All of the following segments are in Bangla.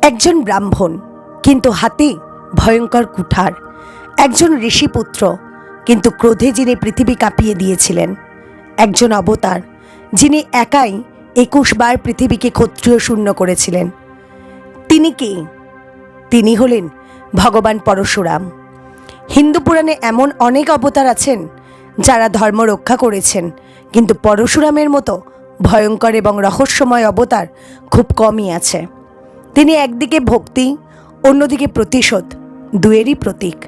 একজন ব্রাহ্মণ, কিন্তু হাতে ভয়ঙ্কর কুঠার। একজন ঋষিপুত্র, কিন্তু ক্রোধে যিনি পৃথিবী কাঁপিয়ে দিয়েছিলেন। একজন অবতার, যিনি একাই 21 বার পৃথিবীকে ক্ষত্রিয় শূন্য করেছিলেন। তিনি কে? তিনি হলেন ভগবান পরশুরাম। হিন্দু পুরাণে এমন অনেক অবতার আছেন যারা ধর্ম রক্ষা করেছেন, কিন্তু পরশুরামের মতো ভয়ঙ্কর এবং রহস্যময় অবতার খুব কমই আছে। তিনি একদিকে ভক্তি, অন্যদিকে প্রতিশোধ, দুয়েরই প্রতীক।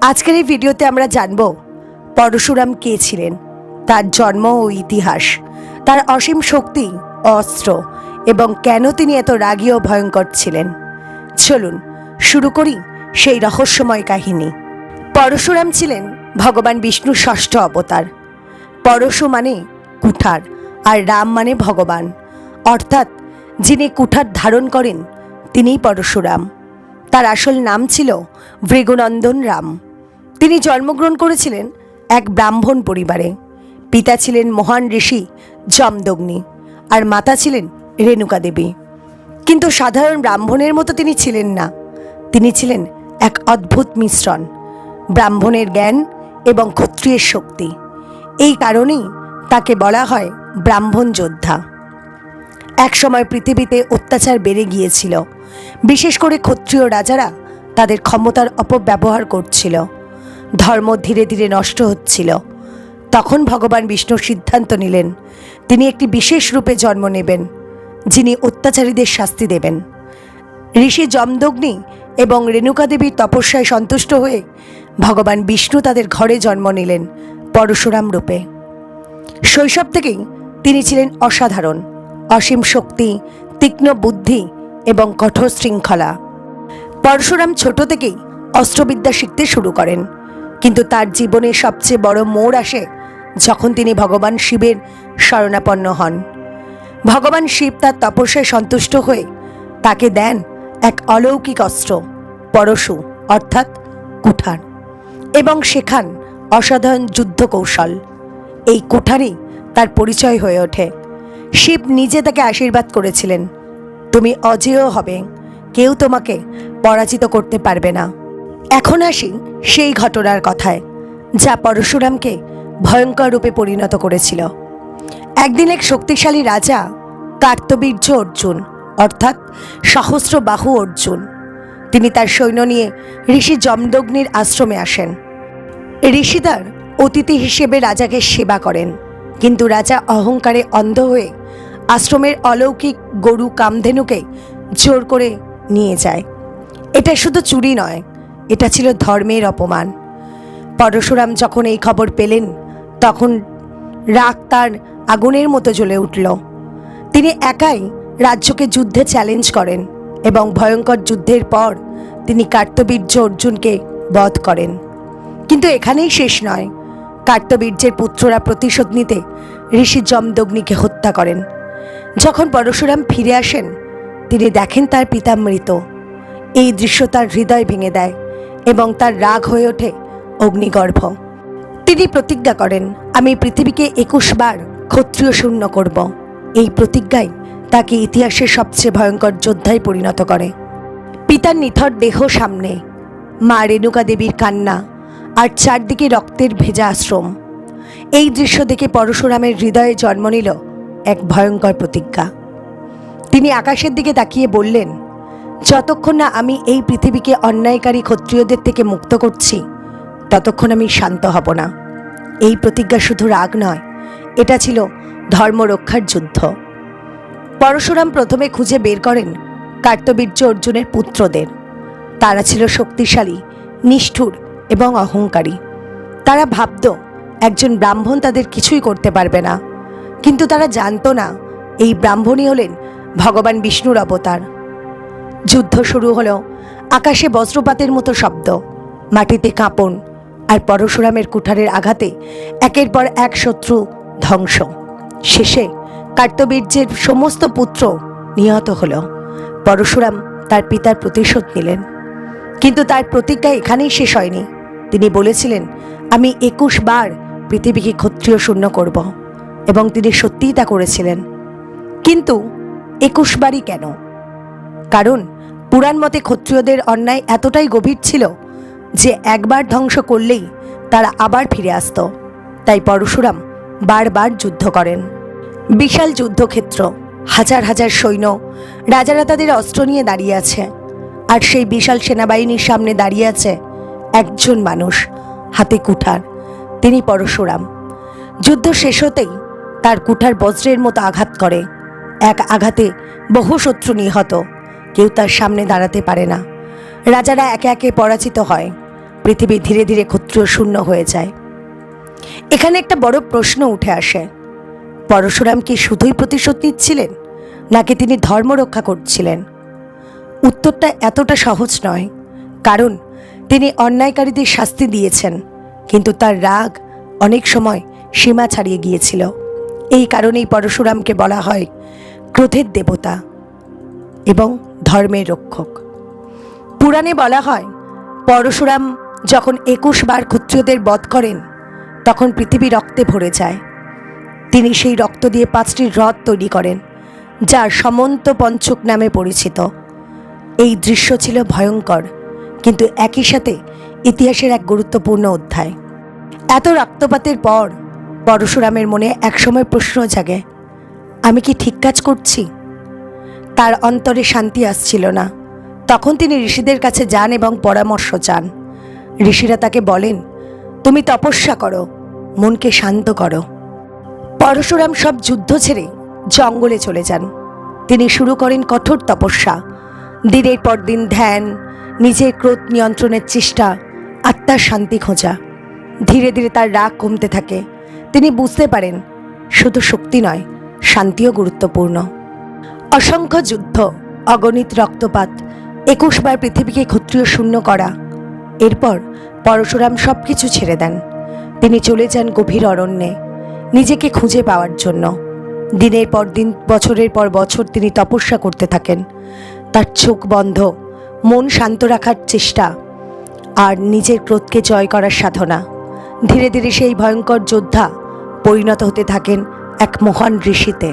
আজকের এই ভিডিওতে আমরা জানব পরশুরাম কে ছিলেন, তার জন্ম ও ইতিহাস, তার অসীম শক্তি ও অস্ত্র, এবং কেন তিনি এত রাগী ও ভয়ঙ্কর ছিলেন। চলুন শুরু করি সেই রহস্যময় কাহিনী। পরশুরাম ছিলেন ভগবান বিষ্ণুর ষষ্ঠ অবতার। পরশু মানে কুঠার, আর রাম মানে ভগবান, অর্থাৎ যিনি কুঠার ধারণ করেন তিনিই পরশুরাম। তার আসল নাম ছিল ভৃগুনন্দন রাম। তিনি জন্মগ্রহণ করেছিলেন এক ব্রাহ্মণ পরিবারে। পিতা ছিলেন মহান ঋষি যমদগ্নি, আর মাতা ছিলেন রেণুকা দেবী। কিন্তু সাধারণ ব্রাহ্মণের মতো তিনি ছিলেন না। তিনি ছিলেন এক অদ্ভুত মিশ্রণ, ব্রাহ্মণের জ্ঞান এবং ক্ষত্রিয়ের শক্তি। এই কারণেই তাকে বলা হয় ব্রাহ্মণ যোদ্ধা। একসময় পৃথিবীতে অত্যাচার বেড়ে গিয়েছিল, বিশেষ করে ক্ষত্রিয় রাজারা তাদের ক্ষমতার অপব্যবহার করছিল। ধর্ম ধীরে ধীরে নষ্ট হচ্ছিল। তখন ভগবান বিষ্ণু সিদ্ধান্ত নিলেন তিনি একটি বিশেষ রূপে জন্ম নেবেন, যিনি অত্যাচারীদের শাস্তি দেবেন। ঋষি যমদগ্নি এবং রেণুকা দেবীর তপস্যায় সন্তুষ্ট হয়ে ভগবান বিষ্ণু তাদের ঘরে জন্ম নিলেন পরশুরাম রূপে। শৈশব থেকেই তিনি ছিলেন অসাধারণ, অসীম শক্তি, তীক্ষ্ণ বুদ্ধি এবং কঠোর শৃঙ্খলা। পরশুরাম ছোট থেকেই অস্ত্রবিদ্যা শিখতে শুরু করেন, কিন্তু তার জীবনে সবচেয়ে বড় মোড় আসে যখন তিনি ভগবান শিবের শরণাপন্ন হন। ভগবান শিব তার তপস্যায় সন্তুষ্ট হয়ে তাকে দেন এক অলৌকিক অস্ত্র, পরশু অর্থাৎ কুঠার, এবং শেখান অসাধারণ যুদ্ধ কৌশল। এই কুঠারই তার পরিচয় হয়ে ওঠে। শিব নিজে তাকে আশীর্বাদ করেছিলেন, তুমি অজেয় হবে, কেউ তোমাকে পরাজিত করতে পারবে না। এখন আসি সেই ঘটনার কথায় যা পরশুরামকে ভয়ঙ্কর রূপে পরিণত করেছিল। একদিন এক শক্তিশালী রাজা কার্তবীর্য অর্জুন, অর্থাৎ সহস্র বাহু অর্জুন, তিনি তার সৈন্য নিয়ে ঋষি যমদগ্নির আশ্রমে আসেন। ঋষি তার অতিথি হিসেবে রাজাকে সেবা করেন, কিন্তু রাজা অহংকারে অন্ধ হয়ে আশ্রমের অলৌকিক গরু কামধেনুকে জোর করে নিয়ে যায়। এটা শুধু চুরি নয়, এটা ছিল ধর্মের অপমান। পরশুরাম যখন এই খবর পেলেন, তখন রাগ তার আগুনের মতো জ্বলে উঠল। তিনি একাই রাজ্যকে যুদ্ধে চ্যালেঞ্জ করেন এবং ভয়ঙ্কর যুদ্ধের পর তিনি কার্তবীর্য অর্জুনকে বধ করেন। কিন্তু এখানেই শেষ নয়। কার্তবীর্যের পুত্ররা প্রতিশোধ নিতে ঋষি যমদগ্নিকে হত্যা করেন। যখন পরশুরাম ফিরে আসেন, তিনি দেখেন তার পিতা মৃত। এই দৃশ্য তার হৃদয় ভেঙে দেয় এবং তার রাগ হয়ে ওঠে অগ্নিগর্ভ। তিনি প্রতিজ্ঞা করেন, আমি পৃথিবীকে 21 বার ক্ষত্রিয় শূন্য করব। এই প্রতিজ্ঞাই তাকে ইতিহাসের সবচেয়ে ভয়ঙ্কর যোদ্ধায় পরিণত করে। পিতার নিথর দেহ সামনে, মা রেণুকা দেবীর কান্না, আর চারদিকে রক্তের ভেজা আশ্রম। এই দৃশ্য দেখে পরশুরামের হৃদয়ে জন্ম নিল এক ভয়ঙ্কর প্রতিজ্ঞা। তিনি আকাশের দিকে তাকিয়ে বললেন, যতক্ষণ না আমি এই পৃথিবীকে অন্যায়কারী ক্ষত্রিয়দের থেকে মুক্ত করছি, ততক্ষণ আমি শান্ত হব না। এই প্রতিজ্ঞা শুধু রাগ নয়, এটা ছিল ধর্ম রক্ষার যুদ্ধ। পরশুরাম প্রথমে খুঁজে বের করেন কার্তবীর্য অর্জুনের পুত্রদের। তারা ছিল শক্তিশালী, নিষ্ঠুর এবং অহংকারী। তারা ভাবত একজন ব্রাহ্মণ তাদের কিছুই করতে পারবে না, কিন্তু তারা জানতো না এই ব্রাহ্মণই হলেন ভগবান বিষ্ণুর অবতার। যুদ্ধ শুরু হলো। আকাশে বজ্রপাতের মতো শব্দ, মাটিতে কাঁপন, আর পরশুরামের কুঠারের আঘাতে একের পর এক শত্রু ধ্বংস। শেষে কার্তবীর্যের সমস্ত পুত্র নিহত হল। পরশুরাম তার পিতার প্রতিশোধ নিলেন, কিন্তু তার প্রতিজ্ঞা এখানেই শেষ হয়নি। তিনি বলেছিলেন, আমি 21 বার পৃথিবীকে ক্ষত্রিয় শূন্য করব, এবং তিনি সত্যিই তা করেছিলেন। কিন্তু 21 বারই কেন? কারণ পুরাণ মতে ক্ষত্রিয়দের অন্যায় এতটাই গভীর ছিল যে একবার ধ্বংস করলেই তারা আবার ফিরে আসত। তাই পরশুরাম বারবার যুদ্ধ করেন। বিশাল যুদ্ধক্ষেত্র, হাজার হাজার সৈন্য, রাজারা তাদের অস্ত্র নিয়ে দাঁড়িয়ে আছে, আর সেই বিশাল সেনাবাহিনীর সামনে দাঁড়িয়ে আছে একজন মানুষ, হাতে কুঠার, তিনি পরশুরাম। যুদ্ধ শেষ হতেই তার কুঠার বজ্রের মতো আঘাত করে। এক আঘাতে বহু শত্রু নিহত, কেউ তার সামনে দাঁড়াতে পারে না। রাজারা একে একে পরাজিত হয়, পৃথিবী ধীরে ধীরে ক্ষত্রিয় শূন্য হয়ে যায়। এখানে একটা বড় প্রশ্ন উঠে আসে, পরশুরাম কি শুধুই প্রতিশোধ নিচ্ছিলেন, নাকি তিনি ধর্ম রক্ষা করছিলেন? উত্তরটা এতটা সহজ নয়, কারণ তিনি অন্যায়কারীদের শাস্তি দিয়েছেন, কিন্তু তার রাগ অনেক সময় সীমা ছাড়িয়ে গিয়েছিল। এই কারণেই পরশুরামকে বলা হয় ক্রোধের দেবতা এবং ধর্মের রক্ষক। পুরাণে বলা হয় পরশুরাম যখন 21 বার ক্ষত্রিয়দের বধ করেন, তখন পৃথিবী রক্তে ভরে যায়। তিনি সেই রক্ত দিয়ে 5টি হ্রদ তৈরি করেন, যা সমন্ত পঞ্চক নামে পরিচিত। এই দৃশ্য ছিল ভয়ঙ্কর, কিন্তু একই সাথে ইতিহাসের এক গুরুত্বপূর্ণ অধ্যায়। এত রক্তপাতের পর পরশুরামের মনে একসময় প্রশ্ন জাগে, আমি কি ঠিক কাজ করছি? তার অন্তরে শান্তি আসছিল না। তখন তিনি ঋষিদের কাছে যান এবং পরামর্শ চান। ঋষিরা তাকে বলেন, তুমি তপস্যা করো, মনকে শান্ত করো। পরশুরাম সব যুদ্ধ ছেড়ে জঙ্গলে চলে যান। তিনি শুরু করেন কঠোর তপস্যা, দিনের পর দিন ধ্যান, নিজের ক্রোধ নিয়ন্ত্রণের চেষ্টা, আত্মার শান্তি খোঁজা। ধীরে ধীরে তার রাগ কমতে থাকে। তিনি বুঝতে পারেন শুধু শক্তি নয়, শান্তিও গুরুত্বপূর্ণ। অসংখ্য যুদ্ধ, অগণিত রক্তপাত, 21 বার পৃথিবীকে ক্ষত্রিয় শূন্য করা। এরপর পরশুরাম সব কিছু ছেড়ে দেন। তিনি চলে যান গভীর অরণ্যে, নিজেকে খুঁজে পাওয়ার জন্য। দিনের পর দিন, বছরের পর বছর তিনি তপস্যা করতে থাকেন। তার চোখ বন্ধ, মন শান্ত রাখার চেষ্টা, আর নিজের ক্রোধকে জয় করার সাধনা। ধীরে ধীরে সেই ভয়ঙ্কর যোদ্ধা পরিণত হতে থাকেন এক মহান ঋষিতে।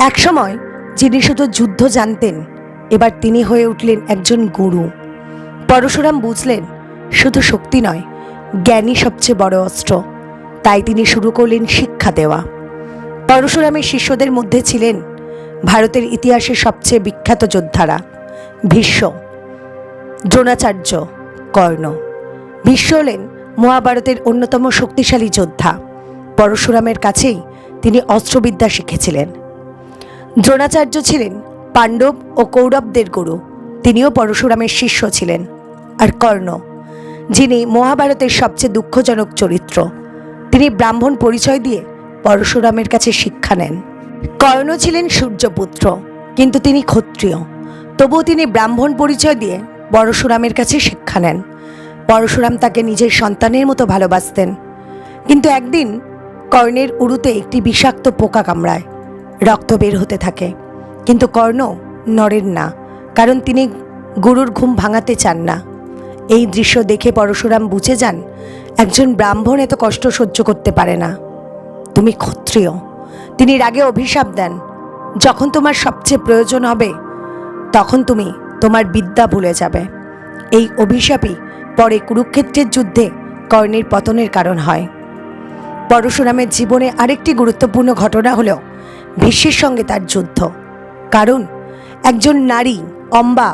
একসময় যিনি শুধু যুদ্ধ জানতেন, এবার তিনি হয়ে উঠলেন একজন গুরু। পরশুরাম বুঝলেন শুধু শক্তি নয়, জ্ঞানই সবচেয়ে বড় অস্ত্র। তাই তিনি শুরু করলেন শিক্ষা দেওয়া। পরশুরামের শিষ্যদের মধ্যে ছিলেন ভারতের ইতিহাসের সবচেয়ে বিখ্যাত যোদ্ধারা ভীষ্ম, দ্রোণাচার্য, কর্ণ। ভীষ্ম হলেন মহাভারতের অন্যতম শক্তিশালী যোদ্ধা। পরশুরামের কাছেই তিনি অস্ত্রবিদ্যা শিখেছিলেন। দ্রোণাচার্য ছিলেন পাণ্ডব ও কৌরবদের গুরু, তিনিও পরশুরামের শিষ্য ছিলেন। আর কর্ণ, যিনি মহাভারতের সবচেয়ে দুঃখজনক চরিত্র, তিনি ব্রাহ্মণ পরিচয় দিয়ে পরশুরামের কাছে শিক্ষা নেন। কর্ণ ছিলেন সূর্যপুত্র, কিন্তু তিনি ক্ষত্রিয়, তবুও তিনি ব্রাহ্মণ পরিচয় দিয়ে পরশুরামের কাছে শিক্ষা নেন। পরশুরাম তাকে নিজের সন্তানের মতো ভালোবাসতেন। কিন্তু একদিন কর্ণের উরুতে একটি বিষাক্ত পোকা কামড়ায়, রক্ত বের হতে থাকে। কিন্তু কর্ণ নড়েন না, কারণ তিনি গুরুর ঘুম ভাঙাতে চান না। এই দৃশ্য দেখে পরশুরাম বুঝে যান একজন ব্রাহ্মণ এত কষ্ট সহ্য করতে পারে না। তুমি ক্ষত্রিয়। তিনি রাগে অভিশাপ দেন, যখন তোমার সবচেয়ে প্রয়োজন হবে তখন তুমি তোমার বিদ্যা ভুলে যাবে। এই অভিশাপই পরে কুরুক্ষেত্রের যুদ্ধে কর্ণের পতনের কারণ হয়। পরশুরামের জীবনে আরেকটি গুরুত্বপূর্ণ ঘটনা হল ভীষ্মের সঙ্গে তার যুদ্ধ। কারণ একজন নারী অম্বা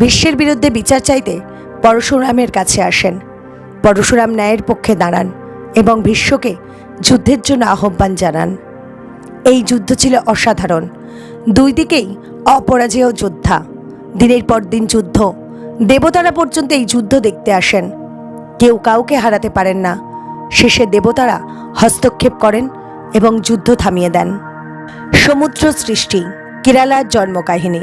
ভীষ্মের বিরুদ্ধে বিচার চাইতে পরশুরামের কাছে আসেন। পরশুরাম ন্যায়ের পক্ষে দাঁড়ান এবং ভীষ্মকে যুদ্ধের জন্য আহ্বান জানান। এই যুদ্ধ ছিল অসাধারণ। দুই দিকেই অপরাজেয় যোদ্ধা। দিনের পর দিন যুদ্ধ, দেবতারা পর্যন্ত এই যুদ্ধ দেখতে আসেন। কেউ কাউকে হারাতে পারেন না। শেষে দেবতারা হস্তক্ষেপ করেন এবং যুদ্ধ থামিয়ে দেন। সমুদ্র সৃষ্টি, কেরালার জন্মকাহিনী।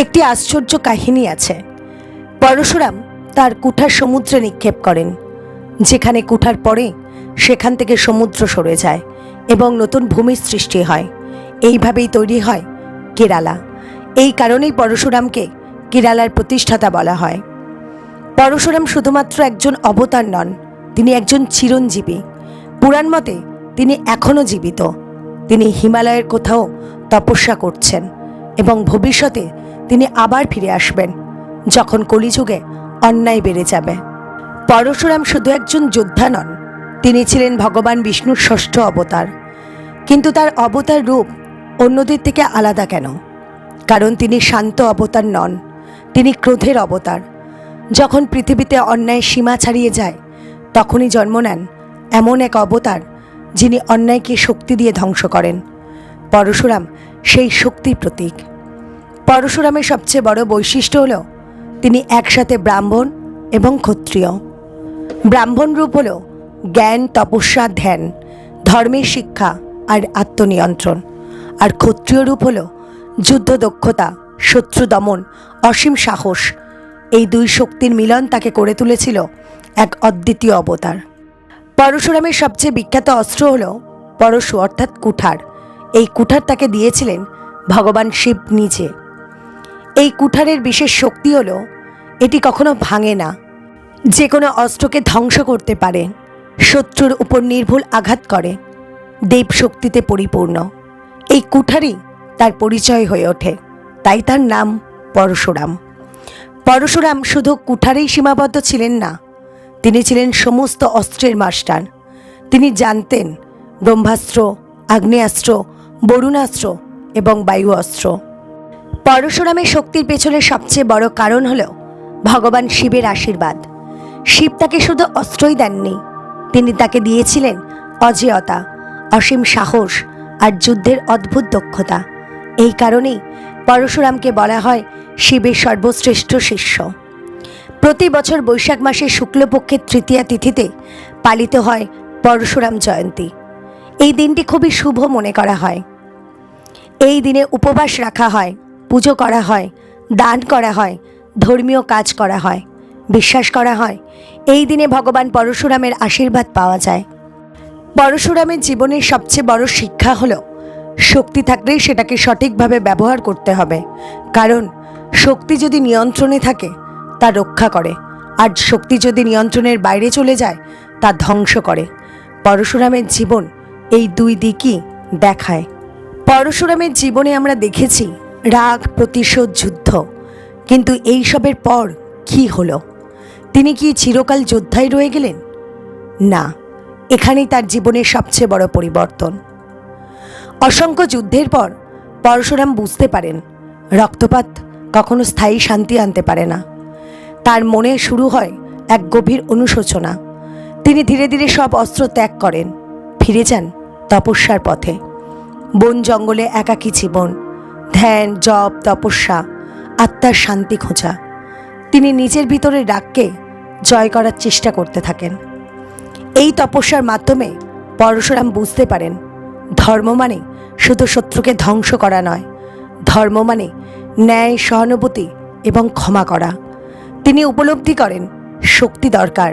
একটি আশ্চর্য কাহিনী আছে। পরশুরাম তার কুঠার সমুদ্রে নিক্ষেপ করেন। যেখানে কুঠার পড়ে সেখান থেকে সমুদ্র সরে যায় এবং নতুন ভূমির সৃষ্টি হয়। এইভাবেই তৈরি হয় কেরালা। এই কারণেই পরশুরামকে কেরালার প্রতিষ্ঠাতা বলা হয়। পরশুরাম শুধুমাত্র একজন অবতার নন, তিনি একজন চিরঞ্জীবী। পুরাণ মতে তিনি এখনও জীবিত। তিনি হিমালয়ের কোথাও তপস্যা করছেন এবং ভবিষ্যতে তিনি আবার ফিরে আসবেন যখন কলিযুগে অন্যায় বেড়ে যাবে। পরশুরাম শুধু একজন যোদ্ধা নন, তিনি ছিলেন ভগবান বিষ্ণুর ষষ্ঠ অবতার। কিন্তু তার অবতার রূপ অন্যদের থেকে আলাদা কেন? কারণ তিনি শান্ত অবতার নন, তিনি ক্রোধের অবতার। যখন পৃথিবীতে অন্যায় সীমা ছাড়িয়ে যায় তখনই জন্ম নেন এমন এক অবতার যিনি অন্যায়কে শক্তি দিয়ে ধ্বংস করেন। পরশুরাম সেই শক্তির প্রতীক। পরশুরামের সবচেয়ে বড় বৈশিষ্ট্য হল তিনি একসাথে ব্রাহ্মণ এবং ক্ষত্রিয়। ব্রাহ্মণ রূপ হল জ্ঞান, তপস্যা, ধ্যান, ধর্মের শিক্ষা আর আত্মনিয়ন্ত্রণ। আর ক্ষত্রিয় রূপ হল যুদ্ধ দক্ষতা, শত্রু দমন, অসীম সাহস। এই দুই শক্তির মিলন তাকে করে তুলেছিল এক অদ্বিতীয় অবতার। পরশুরামের সবচেয়ে বিখ্যাত অস্ত্র হল পরশু অর্থাৎ কুঠার। এই কুঠার তাকে দিয়েছিলেন ভগবান শিব নিজে। এই কুঠারের বিশেষ শক্তি হল এটি কখনো ভাঙে না, যে কোনো অস্ত্রকে ধ্বংস করতে পারে, শত্রুর উপর নির্ভুল আঘাত করে, দেব শক্তিতে পরিপূর্ণ। এই কুঠারই তার পরিচয় হয়ে ওঠে, তাই তার নাম পরশুরাম। পরশুরাম শুধু কুঠারেই সীমাবদ্ধ ছিলেন না, তিনি ছিলেন সমস্ত অস্ত্রের মাস্টার। তিনি জানতেন ব্রহ্মাস্ত্র, আগ্নেয়াস্ত্র, বরুণাস্ত্র এবং বায়ু অস্ত্র। পরশুরামের শক্তির পেছনে সবচেয়ে বড় কারণ হল ভগবান শিবের আশীর্বাদ। শিব তাকে শুধু অস্ত্রই দেননি, তিনি তাকে দিয়েছিলেন অজেয়তা, অসীম সাহস আর যুদ্ধের অদ্ভুত দক্ষতা। এই কারণেই পরশুরামকে বলা হয় শিবের সর্বশ্রেষ্ঠ শিষ্য। প্রতি বছর বৈশাখ মাসের শুক্লপক্ষের তৃতীয়া তিথিতে পালিত হয় পরশুরাম জয়ন্তী। এই দিনটি খুবই শুভ মনে করা হয়। এই দিনে উপবাস রাখা হয়, পুজো করা হয়, দান করা হয়, ধর্মীয় কাজ করা হয়। বিশ্বাস করা হয় এই দিনে ভগবান পরশুরামের আশীর্বাদ পাওয়া যায়। পরশুরামের জীবনের সবচেয়ে বড় শিক্ষা হলো শক্তি থাকলেই সেটাকে সঠিকভাবে ব্যবহার করতে হবে। কারণ শক্তি যদি নিয়ন্ত্রণে থাকে তা রক্ষা করে, আর শক্তি যদি নিয়ন্ত্রণের বাইরে চলে যায় তা ধ্বংস করে। পরশুরামের জীবন এই দুই দিকই দেখায়। পরশুরামের জীবনে আমরা দেখেছি রাগ, প্রতিশোধ, যুদ্ধ। কিন্তু এই সবের পর কি হলো? তিনি কি চিরকাল যোদ্ধাই রয়ে গেলেন? না, এখানেই তার জীবনের সবচেয়ে বড় পরিবর্তন। অসংখ্য যুদ্ধের পর পরশুরাম বুঝতে পারেন রক্তপাত কখনো স্থায়ী শান্তি আনতে পারে না। তার মনে শুরু হয় এক গভীর অনুশোচনা। তিনি ধীরে ধীরে সব অস্ত্র ত্যাগ করেন, ফিরে যান তপস্যার পথে। বন জঙ্গলে একাকী জীবন, ধ্যান, জপ, তপস্যা, আত্মার শান্তি খোঁজা। তিনি নিজের ভিতরের রাগকে জয় করার চেষ্টা করতে থাকেন। এই তপস্যার মাধ্যমে পরশুরাম বুঝতে পারেন ধর্ম মানে শুধু শত্রুকে ধ্বংস করা নয়, ধর্ম মানে ন্যায়, সহানুভূতি এবং ক্ষমা করা। তিনি উপলব্ধি করেন শক্তি দরকার,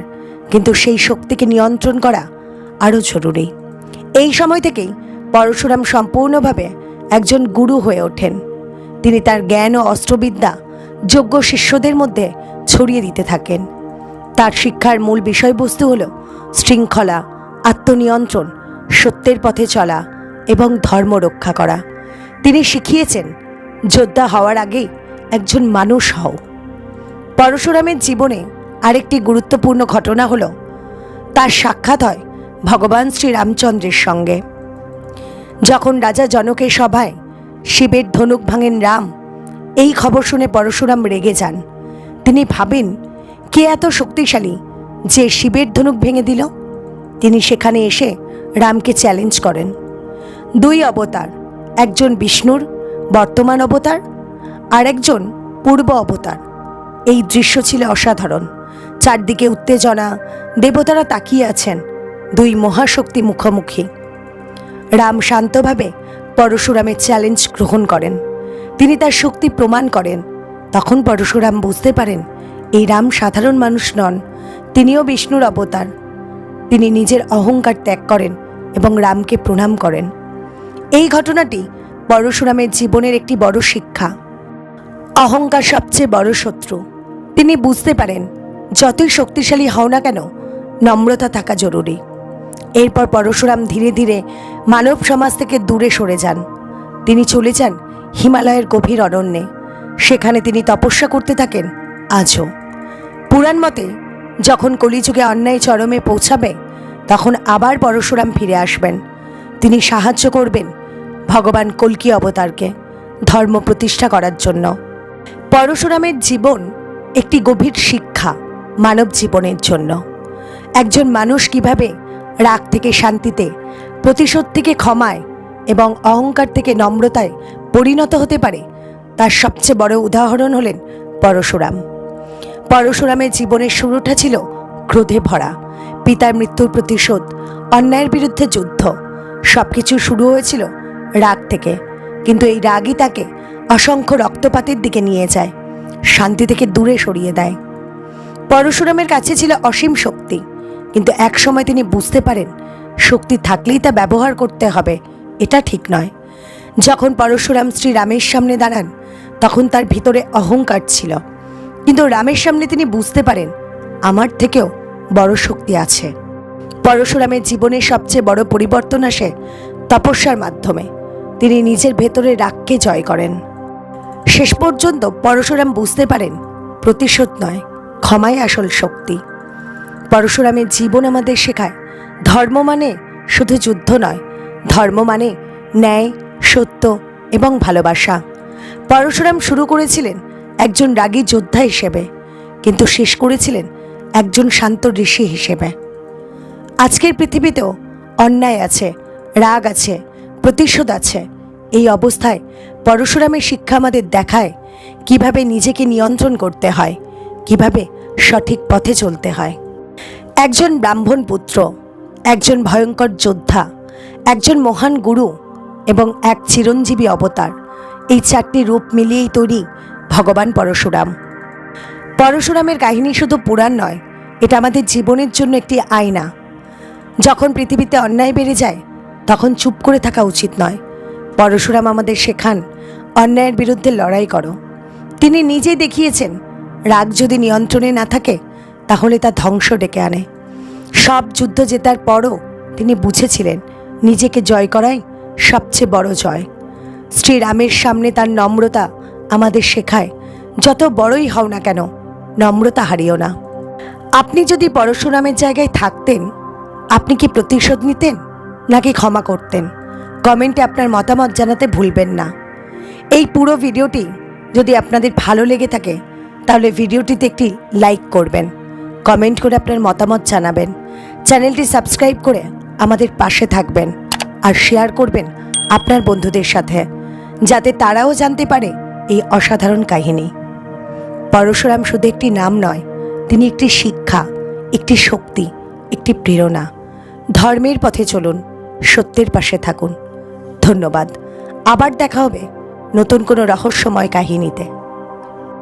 কিন্তু সেই শক্তিকে নিয়ন্ত্রণ করা আরও জরুরি। এই সময় থেকেই পরশুরাম সম্পূর্ণভাবে একজন গুরু হয়ে ওঠেন। তিনি তার জ্ঞান ও অস্ত্রবিদ্যা যোগ্য শিষ্যদের মধ্যে ছড়িয়ে দিতে থাকেন। তার শিক্ষার মূল বিষয়বস্তু হল শৃঙ্খলা, আত্মনিয়ন্ত্রণ, সত্যের পথে চলা এবং ধর্ম রক্ষা করা। তিনি শিখিয়েছেন যোদ্ধা হওয়ার আগে একজন মানুষ হও। পরশুরামের জীবনে আরেকটি গুরুত্বপূর্ণ ঘটনা হল তার সাক্ষাৎ হয় ভগবান শ্রীরামচন্দ্রের সঙ্গে। যখন রাজা জনকের সভায় শিবের ধনুক ভাঙেন রাম, এই খবর শুনে পরশুরাম রেগে যান। তিনি ভাবেন কে এত শক্তিশালী যে শিবের ধনুক ভেঙে দিল। তিনি সেখানে এসে রামকে চ্যালেঞ্জ করেন। দুই অবতার, একজন বিষ্ণুর বর্তমান অবতার আর একজন পূর্ব অবতার। এই দৃশ্য ছিল অসাধারণ। চারদিকে উত্তেজনা, দেবতারা তাকিয়ে আছেন, দুই মহাশক্তি মুখোমুখি। রাম শান্তভাবে পরশুরামের চ্যালেঞ্জ গ্রহণ করেন। তিনি তার শক্তি প্রমাণ করেন। তখন পরশুরাম বুঝতে পারেন এই রাম সাধারণ মানুষ নন, তিনিও বিষ্ণুর অবতার। তিনি নিজের অহংকার ত্যাগ করেন এবং রামকে প্রণাম করেন। এই ঘটনাটি পরশুরামের জীবনের একটি বড় শিক্ষা। অহংকার সবচেয়ে বড় শত্রু। তিনি বুঝতে পারেন যতই শক্তিশালী হও না কেন, নম্রতা থাকা জরুরি। এরপর পরশুরাম ধীরে ধীরে মানব সমাজ থেকে দূরে সরে যান। তিনি চলে যান হিমালয়ের গভীর অরণ্যে। সেখানে তিনি তপস্যা করতে থাকেন আজও। পুরাণ মতে যখন কলিযুগে অন্যায় চরমে পৌঁছাবে তখন আবার পরশুরাম ফিরে আসবেন। তিনি সাহায্য করবেন ভগবান কল্কি অবতারকে ধর্ম প্রতিষ্ঠা করার জন্য। পরশুরামের জীবন একটি গভীর শিক্ষা মানব জীবনের জন্য। একজন মানুষ কিভাবে রাগ থেকে শান্তিতে, প্রতিশোধ থেকে ক্ষমায় এবং অহংকার থেকে নম্রতায় পরিণত হতে পারে তার সবচেয়ে বড় উদাহরণ হলেন পরশুরাম। পরশুরামের জীবনের শুরুটা ছিল ক্রোধে ভরা। পিতার মৃত্যুর প্রতিশোধ, অন্যায়ের বিরুদ্ধে যুদ্ধ, সবকিছু শুরু হয়েছিল রাগ থেকে। কিন্তু এই রাগই তাকে অসংখ্য রক্তপাতের দিকে নিয়ে যায়, শান্তি থেকে দূরে সরিয়ে দেয়। পরশুরামের কাছে ছিল অসীম শক্তি, কিন্তু একসময় তিনি বুঝতে পারেন শক্তি থাকলেই তা ব্যবহার করতে হবে, এটা ঠিক নয়। যখন পরশুরাম শ্রী রামের সামনে দাঁড়ান তখন তার ভিতরে অহংকার ছিল, কিন্তু রামের সামনে তিনি বুঝতে পারেন আমার থেকেও বড় শক্তি আছে। পরশুরামের জীবনের সবচেয়ে বড় পরিবর্তন আসে তপস্যার মাধ্যমে। তিনি নিজের ভেতরে রাগকে জয় করেন। শেষ পর্যন্ত পরশুরাম বুঝতে পারেন প্রতিশোধ নয়, ক্ষমাই আসল শক্তি। পরশুরামের জীবন আমাদের শেখায় ধর্ম মানে শুধু যুদ্ধ নয়, ধর্ম মানে ন্যায়, সত্য এবং ভালোবাসা। পরশুরাম শুরু করেছিলেন একজন রাগী যোদ্ধা হিসেবে, কিন্তু শেষ করেছিলেন একজন শান্ত ঋষি হিসেবে। আজকের পৃথিবীতেও অন্যায় আছে, রাগ আছে, প্রতিশোধ আছে। এই অবস্থায় পরশুরামের শিক্ষা আমাদের দেখায় কিভাবে নিজেকে নিয়ন্ত্রণ করতে হয়, কিভাবে সঠিক পথে চলতে হয়। একজন ব্রাহ্মণ পুত্র, একজন ভয়ঙ্কর যোদ্ধা, একজন মহান গুরু এবং এক চিরঞ্জীবী অবতার, এই চারটি রূপ মিলিয়েই তৈরি ভগবান পরশুরাম। পরশুরামের কাহিনী শুধু পুরাণ নয়, এটা আমাদের জীবনের জন্য একটি আয়না। যখন পৃথিবীতে অন্যায় বেড়ে যায় তখন চুপ করে থাকা উচিত নয়। পরশুরাম আমাদের শেখান অন্যায়ের বিরুদ্ধে লড়াই করো। তিনি নিজেই দেখিয়েছেন রাগ যদি নিয়ন্ত্রণে না থাকে তাহলে তা ধ্বংস ডেকে আনে। সব যুদ্ধ জেতার পরও তিনি বুঝেছিলেন নিজেকে জয় করাই সবচেয়ে বড় জয়। শ্রীরামের সামনে তার নম্রতা আমাদের শেখায় যত বড়ই হও না কেন, নম্রতা হারিও না। আপনি যদি পরশুরামের জায়গায় থাকতেন, আপনি কি প্রতিশোধ নিতেন নাকি ক্ষমা করতেন? কমেন্টে আপনার মতামত জানাতে ভুলবেন না। এই পুরো ভিডিওটি যদি আপনাদের ভালো লেগে থাকে তাহলে ভিডিওটিতে একটি লাইক করবেন, কমেন্ট করে আপনার মতামত জানাবেন, চ্যানেলটি সাবস্ক্রাইব করে আমাদের পাশে থাকবেন আর শেয়ার করবেন আপনার বন্ধুদের সাথে, যাতে তারাও জানতে পারে এই অসাধারণ কাহিনী। পরশুরাম শুধু একটি নাম নয়, তিনি একটি শিক্ষা, একটি শক্তি, একটি প্রেরণা। ধর্মের পথে চলুন, সত্যের পাশে থাকুন। ধন্যবাদ। আবার দেখা হবে নতুন কোনো রহস্যময় কাহিনীতে।